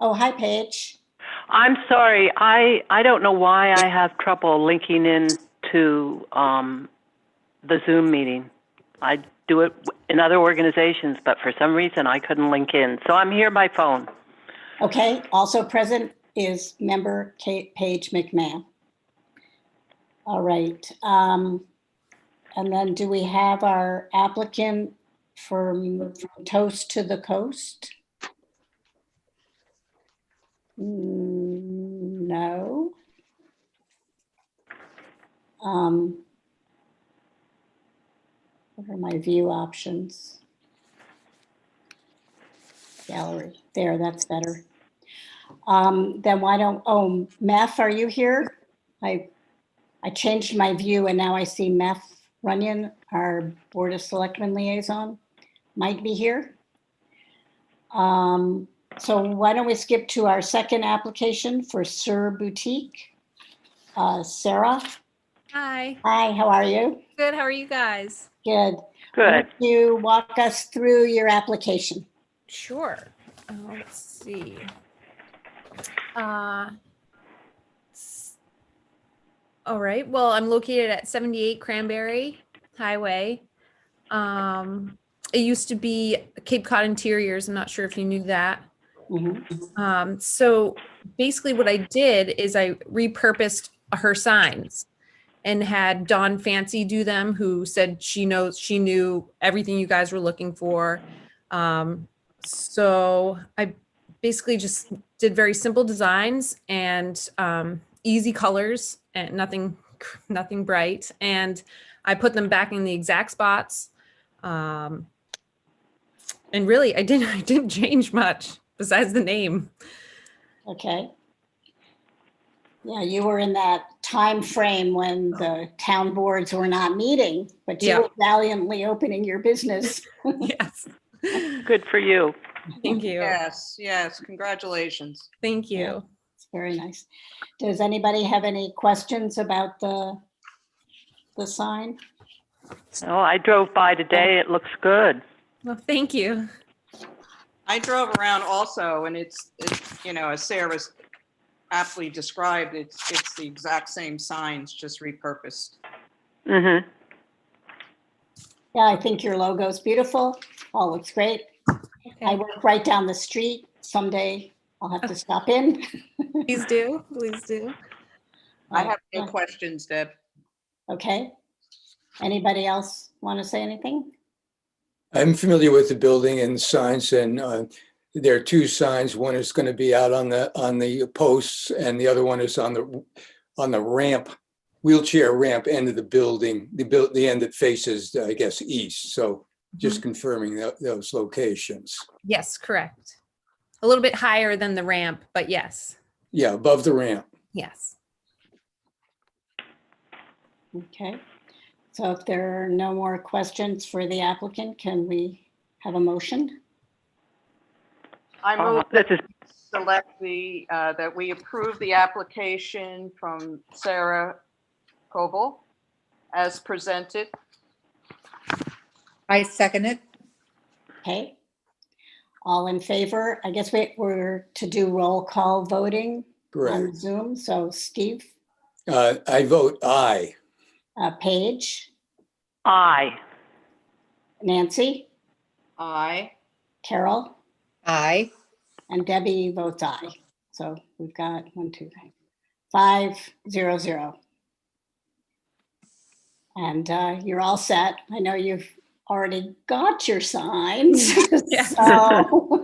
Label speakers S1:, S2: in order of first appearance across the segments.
S1: Oh, hi, Paige.
S2: I'm sorry. I don't know why I have trouble linking in to the Zoom meeting. I do it in other organizations, but for some reason I couldn't link in. So I'm here by phone.
S1: Okay, also present is member Paige McMahon. All right. And then do we have our applicant from Toast to the Coast? No. What are my view options? Gallery. There, that's better. Then why don't, oh, Meth, are you here? I changed my view and now I see Meth Runyon, our Board of Selectmen liaison, might be here. So why don't we skip to our second application for Sur Boutique? Sarah?
S3: Hi.
S1: Hi, how are you?
S3: Good. How are you guys?
S1: Good.
S2: Good.
S1: Why don't you walk us through your application?
S3: Sure. Let's see. All right. Well, I'm located at 78 Cranberry Highway. It used to be Cape Cod Interiors. I'm not sure if you knew that.
S1: Mm-hmm.
S3: So basically what I did is I repurposed her signs and had Dawn Fancy do them, who said she knew everything you guys were looking for. So I basically just did very simple designs and easy colors and nothing bright. And I put them back in the exact spots. And really, I didn't change much besides the name.
S1: Okay. Yeah, you were in that time frame when the town boards were not meeting, but you were valiantly opening your business.
S3: Yes.
S2: Good for you.
S3: Thank you.
S4: Yes, congratulations.
S3: Thank you.
S1: Yeah, it's very nice. Does anybody have any questions about the sign?
S2: Oh, I drove by today. It looks good.
S3: Well, thank you.
S4: I drove around also, and it's as Sarah's aptly described, it's the exact same signs, just repurposed.
S2: Mm-hmm.
S1: Yeah, I think your logo is beautiful. All looks great.
S3: Okay.
S1: I work right down the street. Someday I'll have to stop in.
S3: Please do. Please do.
S4: I have no questions, Deb.
S1: Okay. Anybody else want to say anything?
S5: I'm familiar with the building and signs, and there are two signs. One is going to be out on the posts, and the other one is on the ramp, wheelchair ramp end of the building, the end that faces, I guess, east. So just confirming those locations.
S3: Yes, correct. A little bit higher than the ramp, but yes.
S5: Yeah, above the ramp.
S3: Yes.
S1: Okay. So if there are no more questions for the applicant, can we have a motion?
S4: I move that that we approve the application from Sarah Koval as presented.
S6: I second it.
S1: Okay. All in favor? I guess we're to do roll call voting on
S5: Correct.
S1: Zoom. So Steve,
S5: I vote aye.
S1: Paige,
S2: Aye.
S1: Nancy,
S4: Aye.
S1: Carol,
S6: Aye.
S1: and Debbie votes aye. So we've got 1, 2, 3, 5-0-0. And you're all set. I know you've already got your signs.
S3: Yeah.
S1: So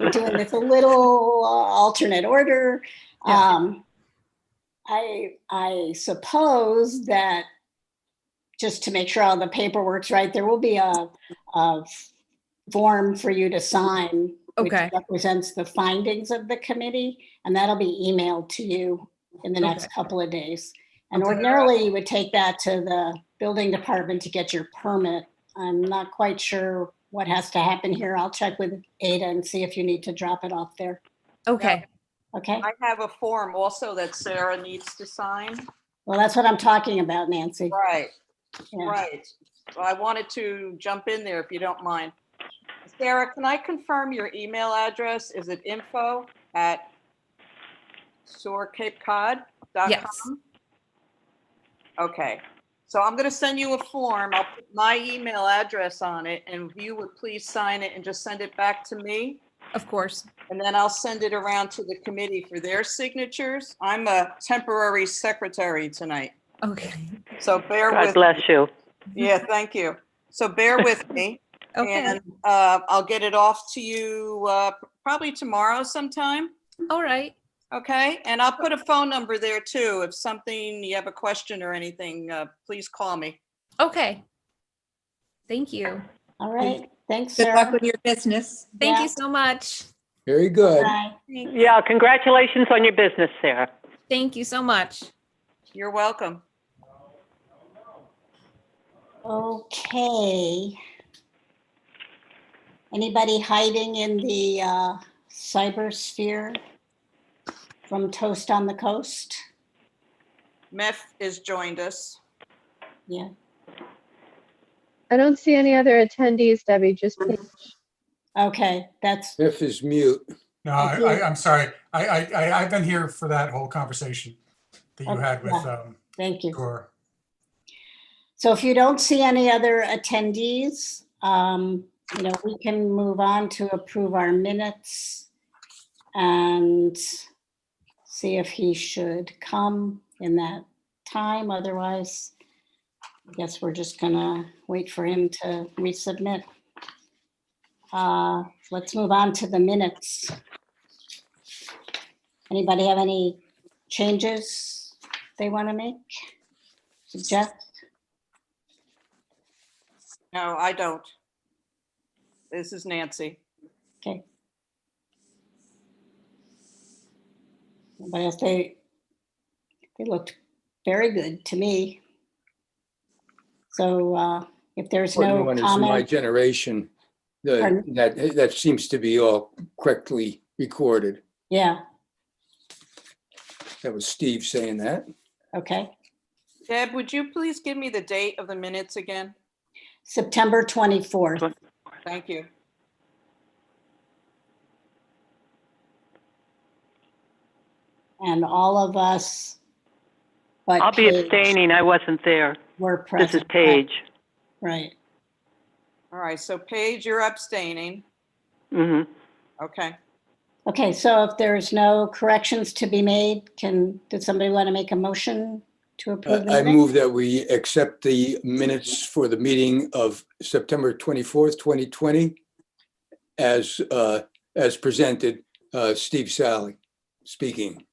S1: we're doing this a little alternate order.
S3: Yeah.
S1: I suppose that just to make sure all the paperwork's right, there will be a form for you to sign, which
S3: Okay.
S1: represents the findings of the committee, and that'll be emailed to you in the next
S3: Okay.
S1: couple of days. And
S3: Okay.
S1: ordinarily, you would take that to the building department to get your permit. I'm not quite sure what has to happen here. I'll check with Ada and see if you need to drop it off there.
S3: Okay.
S1: Okay?
S4: I have a form also that Sarah needs to sign.
S1: Well, that's what I'm talking about, Nancy.
S4: Right,
S1: Yeah.
S4: right. So I wanted to jump in there if you don't mind. Sarah, can I confirm your email address? Is it info@soarcapecod.com?
S3: Yes.
S4: Okay, so I'm gonna send you a form. I'll put my email address on it, and if you would please sign it and just send it back to me.
S3: Of course.
S4: And then I'll send it around to the committee for their signatures. I'm a temporary secretary tonight,
S3: Okay.
S4: so bear
S2: God
S4: with.
S2: bless you.
S4: Yeah, thank you. So bear with me.
S3: Okay.
S4: And I'll get it off to you probably tomorrow sometime.
S3: All right.
S4: Okay, and I'll put a phone number there too. If something, you have a question or anything, please call me.
S3: Okay. Thank you.
S1: All right, thanks,
S6: Good luck
S1: Sarah.
S6: with your business.
S3: Thank
S1: Yeah.
S3: you so much.
S5: Very good.
S1: Bye.
S2: Yeah, congratulations on your business, Sarah.
S3: Thank you so much.
S4: You're welcome.
S1: Okay. Anybody hiding in the cybersphere from Toast on the Coast?
S4: Meth has joined us.
S1: Yeah,
S7: I don't see any other attendees, Debbie, just Paige.
S1: okay, that's,
S5: If is mute.
S8: No,
S1: Thank you.
S8: I'm sorry. I've been here for that whole conversation that you
S1: Okay,
S8: had with,
S1: thank you.
S8: Gore.
S1: So if you don't see any other attendees, we can move on to approve our minutes and see if he should come in that time. Otherwise, I guess we're just gonna wait for him to resubmit. Let's move on to the minutes. Anybody have any changes they want to make? Suggest?
S4: No, I don't. This is Nancy.
S1: Okay. Anybody else? They looked very good to me. So if there's no
S5: Important one is my
S1: comment,
S5: generation.
S1: Pardon?
S5: That seems to be all correctly recorded.
S1: yeah,
S5: That was Steve saying that.
S1: okay.
S4: Deb, would you please give me the date of the minutes again?
S1: September 24th.
S4: Thank you.
S1: And all of us, but
S2: I'll be
S1: Paige,
S2: abstaining. I wasn't there.
S1: were
S2: This
S1: present.
S2: is Paige.
S1: Right.
S4: All right, so Paige, you're abstaining.
S2: Hmm.
S4: Okay.
S1: Okay, so if there's no corrections to be made, did somebody want to make a motion to approve the
S5: I
S1: minutes?
S5: move that we accept the minutes for the meeting of September 24th, 2020 as presented. Steve Sally speaking.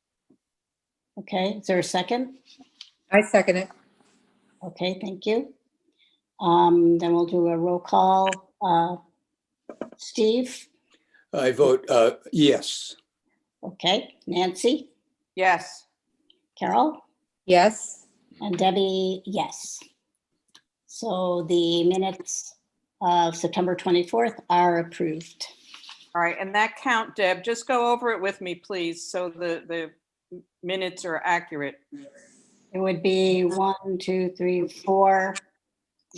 S1: Okay, is there a second?
S6: I second it.
S1: Okay, thank you. Then we'll do a roll call. Steve?
S5: I vote yes.
S1: Okay, Nancy?
S4: Yes.
S1: Carol?
S6: Yes.
S1: And Debbie, yes. So the minutes of September 24th are approved.
S4: All right, and that count, Deb, just go over it with me, please, so the minutes are accurate.
S1: It would be 1, 2, 3, 4,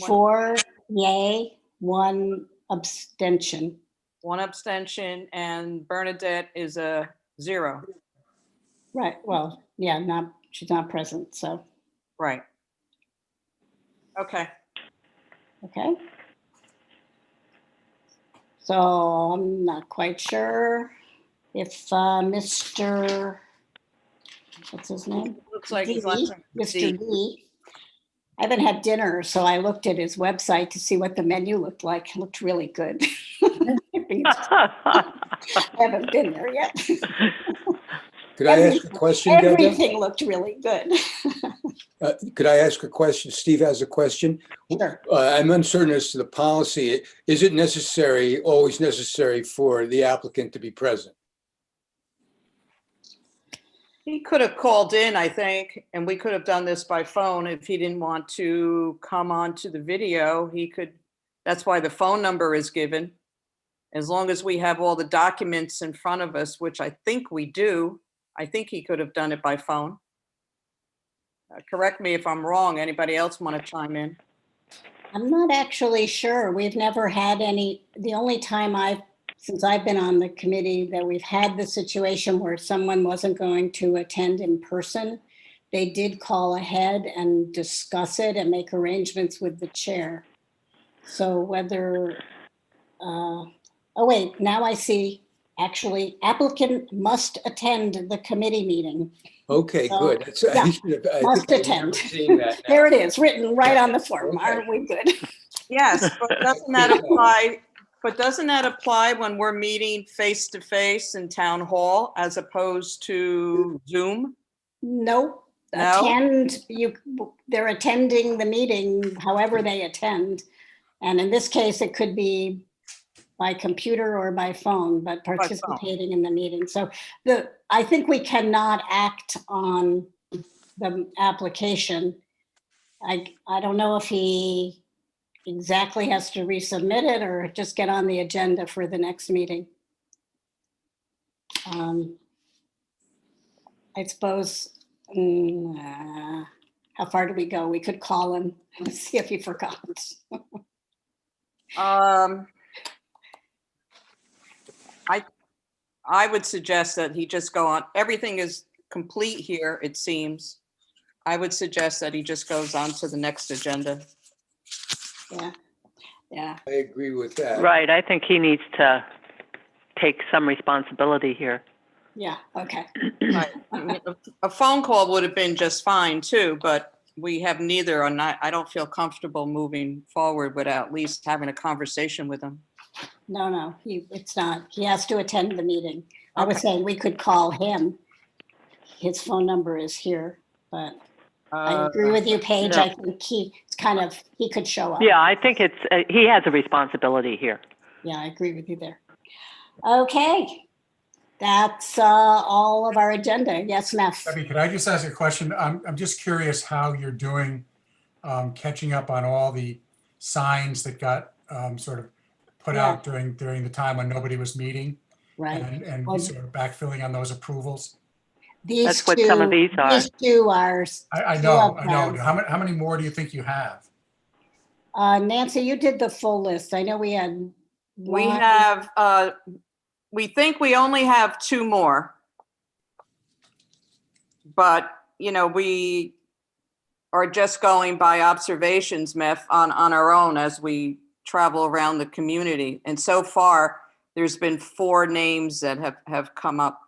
S1: 4 yay, 1 abstention.
S4: One abstention, and Bernadette is a 0.
S1: Right, well, yeah, she's not present, so,
S4: Right. Okay.
S1: okay. So I'm not quite sure if Mr., what's his name?
S4: Looks like his
S1: D,
S4: last name is D.
S1: Mr. D. I haven't had dinner, so I looked at his website to see what the menu looked like. It looked really good. I haven't been there yet.
S5: Could I ask a question, Deborah?
S1: Everything looked really good.
S5: Could I ask a question? Steve has a question.
S1: Sure.
S5: I'm uncertain as to the policy. Is it always necessary for the applicant to be present?
S4: He could have called in, I think, and we could have done this by phone if he didn't want to come on to the video. He could, that's why the phone number is given. As long as we have all the documents in front of us, which I think we do, I think he could have done it by phone. Correct me if I'm wrong. Anybody else want to chime in?
S1: I'm not actually sure. We've never had any, the only time since I've been on the committee that we've had the situation where someone wasn't going to attend in person, they did call ahead and discuss it and make arrangements with the chair. So whether, oh wait, now I see, actually applicant must attend the committee meeting.
S5: Okay,
S1: So,
S5: good. That's,
S1: yeah,
S5: I should have, I
S1: must
S5: think I remember
S1: attend.
S5: seeing that now.
S1: There it is, written right on the form.
S5: Okay.
S1: Aren't we good?
S4: Yes, but doesn't that apply? But doesn't that apply when we're meeting face to face in town hall as opposed to Zoom?
S1: Nope.
S4: No?
S1: They're attending the meeting however they attend. And in this case, it could be by computer or by phone, but
S4: phone.
S1: participating in the meeting. So I think we cannot act on the application. I don't know if he exactly has to resubmit it or just get on the agenda for the next meeting. I suppose, how far do we go? We could call him and see if he forgot.
S4: I would suggest that he just go on. Everything is complete here, it seems. I would suggest that he just goes on to the next agenda.
S1: Yeah, yeah.
S5: I agree with that.
S2: Right, I think he needs to take some responsibility here.
S1: Yeah, okay.
S4: Right. I mean, a phone call would have been just fine too, but we have neither, and I don't feel comfortable moving forward without at least having a conversation with him.
S1: No, it's not. He has to attend the meeting. I was
S4: Okay.
S1: saying we could call him. His phone number is here, but I agree with you, Paige.
S2: no.
S1: I think he could show up.
S2: Yeah, I think he has a responsibility here.
S1: Yeah, I agree with you there. Okay, that's all of our agenda. Yes, Meth.
S8: Debbie, could I just ask a question? I'm just curious how you're doing catching up on all the signs that got sort of put
S1: Yeah.
S8: out during the time when nobody was meeting,
S1: Right.
S8: and
S1: Well,
S8: sort of backfilling on those approvals.
S2: That's what some of these are.
S1: These two are.
S8: I
S1: two
S8: know.
S1: of
S8: I know.
S1: them.
S8: How many more do you think you have?
S1: Nancy, you did the full list. I know we had
S4: We
S1: one.
S4: have, we think we only have 2 more. But, you know, we are just going by observations, Meth, on our own as we travel around the community. And so far, there's been 4 names that have come up.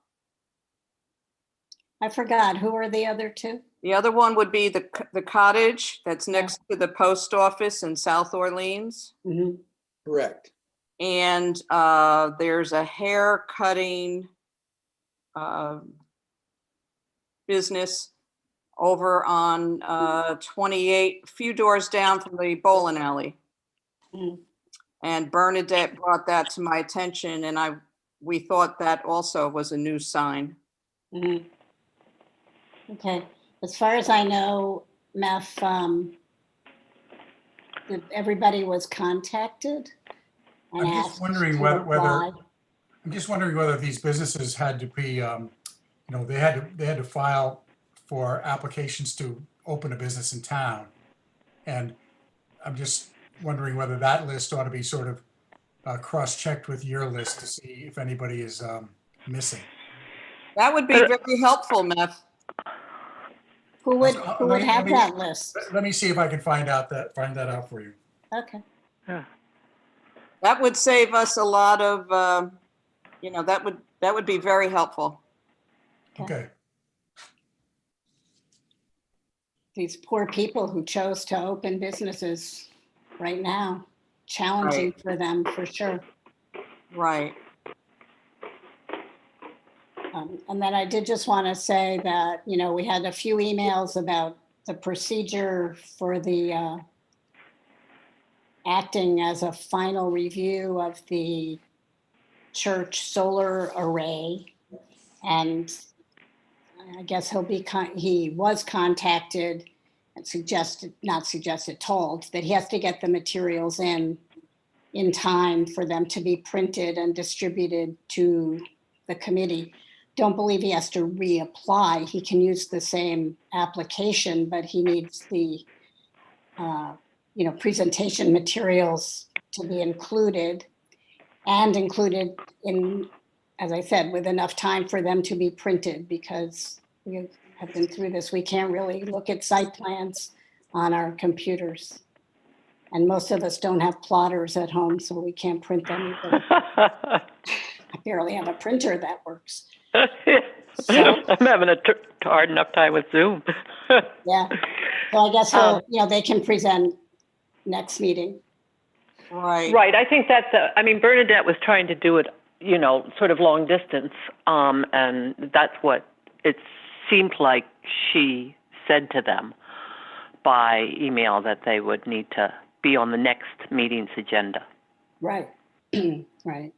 S1: I forgot. Who are the other two?
S4: The other one would be the cottage that's next to the post office in South Orleans.
S1: Mhm.
S5: Correct.
S4: And there's a hair cutting business over on 28, a few doors down from the bowling alley.
S1: Mm.
S4: And Bernadette brought that to my attention, and we thought that also was a new sign.
S1: Mhm. Okay. As far as I know, Meth, everybody was contacted and
S8: I'm just
S1: asked
S8: wondering
S1: to
S8: whether
S1: apply.
S8: I'm just wondering whether these businesses had to be, they had to file for applications to open a business in town. And I'm just wondering whether that list ought to be sort of cross-checked with your list to see if anybody is missing.
S4: That would be very helpful, Meth.
S1: Who would have
S8: Let me-
S1: that list?
S8: Let me see if I can find that out for you.
S1: Okay.
S2: Yeah.
S4: That would save us a lot of, that would be very helpful.
S8: Okay.
S1: These poor people who chose to open businesses right now, challenging for them for sure.
S4: Right.
S1: And then I did just want to say that, we had a few emails about the procedure for the acting as a final review of the church solar array. And I guess he was contacted and told that he has to get the materials in time for them to be printed and distributed to the committee. Don't believe he has to reapply. He can use the same application, but he needs the presentation materials to be included and included in, as I said, with enough time for them to be printed, because we have been through this. We can't really look at site plans on our computers. And most of us don't have plotters at home, so we can't print them either. I barely have a printer that works. So,
S2: I'm having a hard enough time with Zoom.
S1: yeah. So I guess they can present next meeting.
S4: Right.
S2: Right. I think that's, Bernadette was trying to do it, sort of long distance. And that's what it seemed like she said to them by email, that they would need to be on the next meeting's agenda.
S1: Right. Right.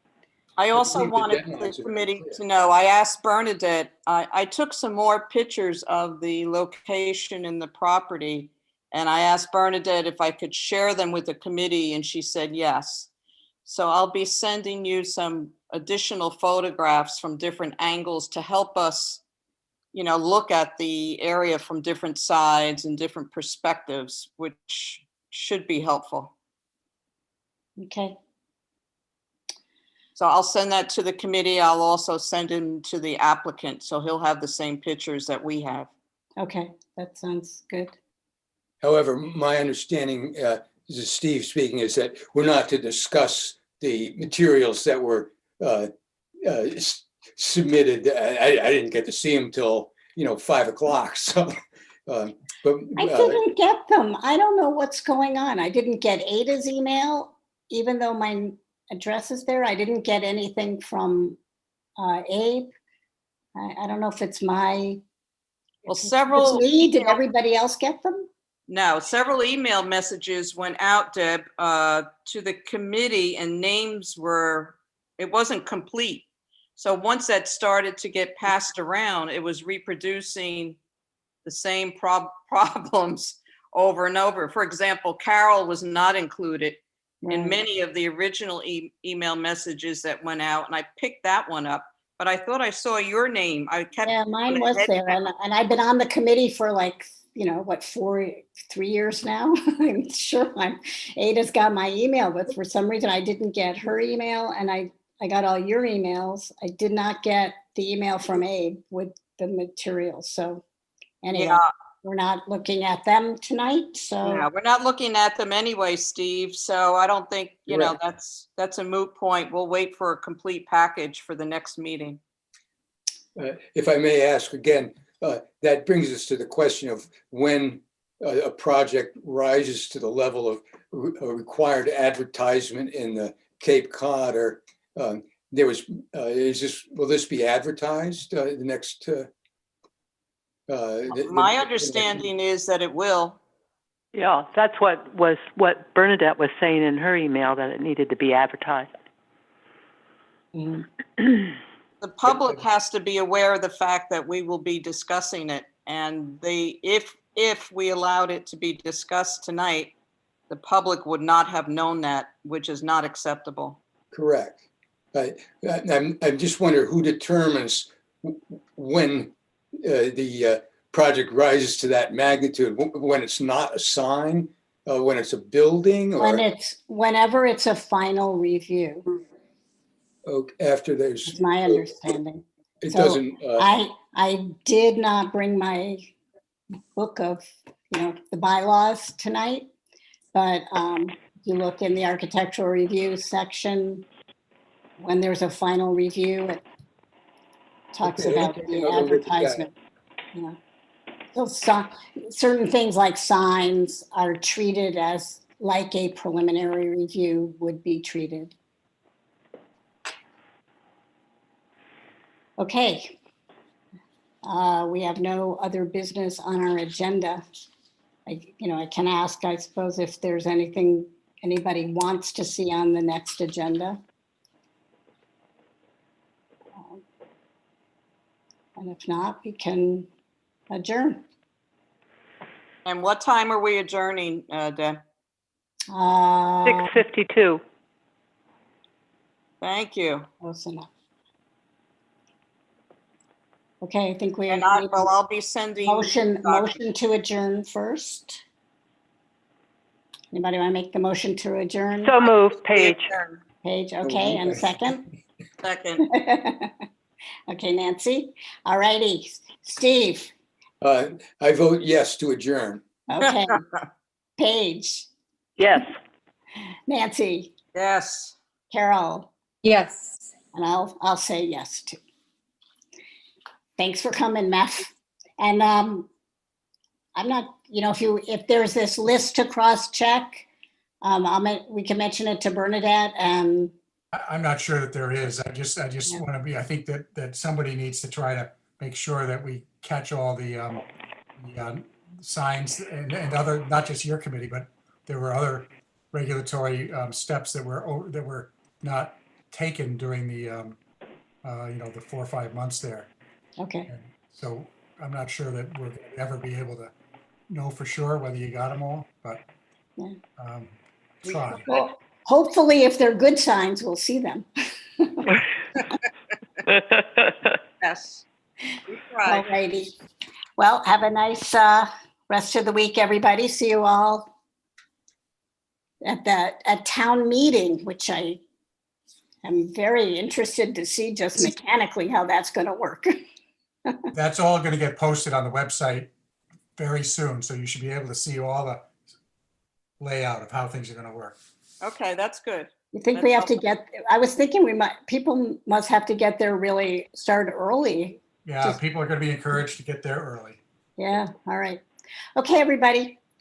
S4: I also
S5: believe the
S4: wanted
S5: deadlines
S4: the
S5: are very
S4: committee
S5: clear.
S4: to know, I asked Bernadette, I took some more pictures of the location and the property, and I asked Bernadette if I could share them with the committee, and she said yes. So I'll be sending you some additional photographs from different angles to help us, look at the area from different sides and different perspectives, which should be helpful.
S1: Okay.
S4: So I'll send that to the committee. I'll also send him to the applicant, so he'll have the same pictures that we have.
S1: Okay. That sounds good.
S5: However, my understanding, this is Steve speaking, is that we're not to discuss the materials that were submitted. I didn't get to see them till 5 o'clock. So, but
S1: I didn't get them. I don't know what's going on. I didn't get Ada's email, even though my address is there. I didn't get anything from Abe. I don't know if it's my.
S4: Well,
S1: It's
S4: several
S1: me. Did everybody else get them?
S4: No, several email messages went out, Deb, to the committee, and names it wasn't complete. So once that started to get passed around, it was reproducing the same problems over and over. For example, Carol was not included in
S1: Right.
S4: many of the original email messages that went out, and I picked that one up. But I thought I saw your name. I kept.
S1: Yeah, mine was there, and I've been on the committee for 3 years now. I'm sure Ada's got my email, but for some reason I didn't get her email, and I got all your emails. I did not get the email from Abe with the materials. So anyway,
S4: Yeah.
S1: we're not looking at them tonight. So
S4: Yeah, we're not looking at them anyway, Steve. So I don't think,
S5: Correct.
S4: that's a moot point. We'll wait for a complete package for the next meeting.
S5: if I may ask again, that brings us to the question of when a project rises to the level of a required advertisement in the Cape Cod, or there was, will this be advertised the next?
S4: My understanding is that it will.
S2: Yeah, that's what Bernadette was saying in her email, that it needed to be advertised.
S1: mm,
S4: The public has to be aware of the fact that we will be discussing it. And if we allowed it to be discussed tonight, the public would not have known that, which is not acceptable.
S5: Correct. I just wonder who determines when the project rises to that magnitude, when it's not a sign, when it's a building, or
S1: whenever it's a final review,
S5: after there's.
S1: is my understanding.
S5: It
S1: So
S5: doesn't.
S1: I did not bring my book of, the bylaws tonight, but if you look in the architectural review section, when there's a final review, it talks
S5: Okay,
S1: about
S5: take
S1: the
S5: another look at that.
S1: advertisement. So certain things like signs are treated as like a preliminary review would be treated. Okay. We have no other business on our agenda. I can ask, I suppose, if there's anything anybody wants to see on the next agenda. And if not, we can adjourn.
S4: And what time are we adjourning, Deb?
S2: 6:52.
S4: Thank you.
S1: Close enough. Okay, I think we
S4: And
S1: need
S4: I'll be sending.
S1: motion to adjourn first. Anybody want to make the motion to adjourn?
S2: So moved, Paige.
S1: Paige, okay, and a second?
S4: Second.
S1: Okay, Nancy. All righty. Steve,
S5: I vote yes to adjourn.
S1: okay. Paige,
S2: Yes.
S1: Nancy,
S4: Yes.
S1: Carol,
S6: Yes.
S1: and I'll say yes too. Thanks for coming, Meth. And I'm not, if there's this list to cross-check, we can mention it to Bernadette and
S8: I'm not sure that there is. I just want to be, I think that somebody needs to try to make sure that we catch all the signs and other, not just your committee, but there were other regulatory steps that were not taken during the the 4 or 5 months there.
S1: okay.
S8: And so I'm not sure that we're going to ever be able to know for sure whether you got them all, but
S1: Yeah.
S8: try.
S1: Well, hopefully if they're good signs, we'll see them.
S4: Yes. We
S1: All
S4: tried.
S1: righty. Well, have a nice rest of the week, everybody. See you all at town meeting, which I am very interested to see just mechanically how that's going to work.
S8: That's all going to get posted on the website very soon, so you should be able to see all the layout of how things are going to work.
S4: Okay, that's good.
S1: You think we have to I was thinking people must have to get there really start early.
S8: Yeah, people are going to be encouraged to get there early.
S1: Yeah, all right. Okay, everybody.